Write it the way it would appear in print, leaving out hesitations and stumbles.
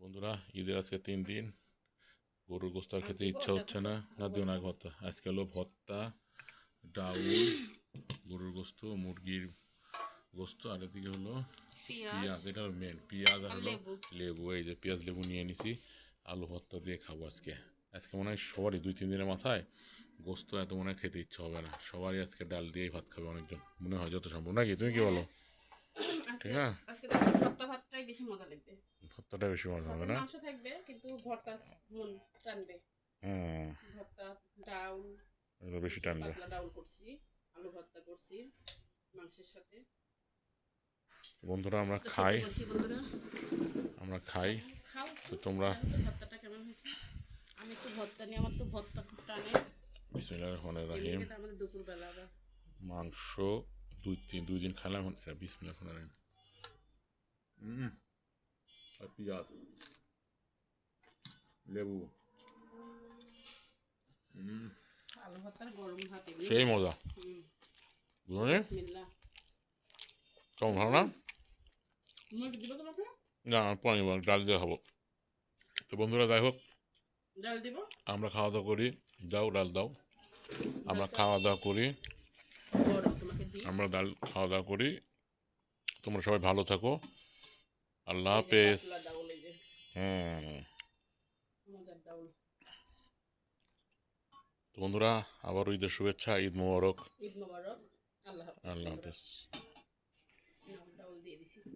বন্ধুরা, ঈদের আজকে 3 দিন। গরুর গোস্ত আর খেতে ইচ্ছা হচ্ছে না। না দিও না ভর্তা। আজকে হলো ভর্তা, ডাউল, গরুর গোস্ত, মুরগির গোস্ত, আর এদিকে হলো পেঁয়াজ। এটা হলো মেন, পেঁয়াজ আর হলো লেবু। এই যে পেঁয়াজ লেবু নিয়ে নিছি, আলু ভর্তা দিয়ে খাবো আজকে। আজকে মনে হয় সবারই 2-3 দিনের মাথায় গোস্ত এত মনে হয় খেতে ইচ্ছা হবে না। সবারই আজকে ডাল দিয়েই ভাত খাবে অনেকজন, মনে হয় যত সম্ভব। নাকি তুমি কি বলো? ঠিক না, ভাতটাই বেশি মজা লাগবে। ভর্তাটা বেশি মজা হবে না? মাংস থাকবে কিন্তু ভর্তা মন টানবে। ভর্তা, ডাউল, এগুলো বেশি টানবে। পাতলা ডাউল করছি, আলু ভর্তা করছি মাংসের সাথে। বন্ধুরা আমরা খাই, আমরা খাই। খাও তো তোমরা ভর্তাটা কেমন হয়েছে? আমি তো ভর্তা নিয়ে, আমার তো ভর্তা খুব টানে। বিসমিল্লাহির রহমানির রহিম। এটা আমাদের দুপুরবেলা আবার মাংস 2 দিন খেলাম, এখন এটা বিসমিল্লাহির রহমানির রহিম। আর পেঁয়াজ, লেবু, আলু ভর্তার গরম ভাত, সেই মজা। বুঝলি কেমন, ভালো না? মুরগি দিব তোমাকে? না, পানি ডাল দিয়ে খাবো। তো বন্ধুরা যাই হোক, ডাল দিব, আমরা খাওয়া দাওয়া করি। দাও ডাল দাও, আমরা খাওয়া দাওয়া করি, তোমাকে দিই। আমরা ডাল খাওয়া দাওয়া করি। তোমরা সবাই ভালো থাকো, আল্লাহ হাফেজ। মজার ডাউল। তো বন্ধুরা, আবারও ঈদের শুভেচ্ছা, ঈদ মোবারক। ঈদ মোবারক, আল্লাহ হাফেজ। আল্লাহ হাফেজ। ডাউল দিয়ে দিছি।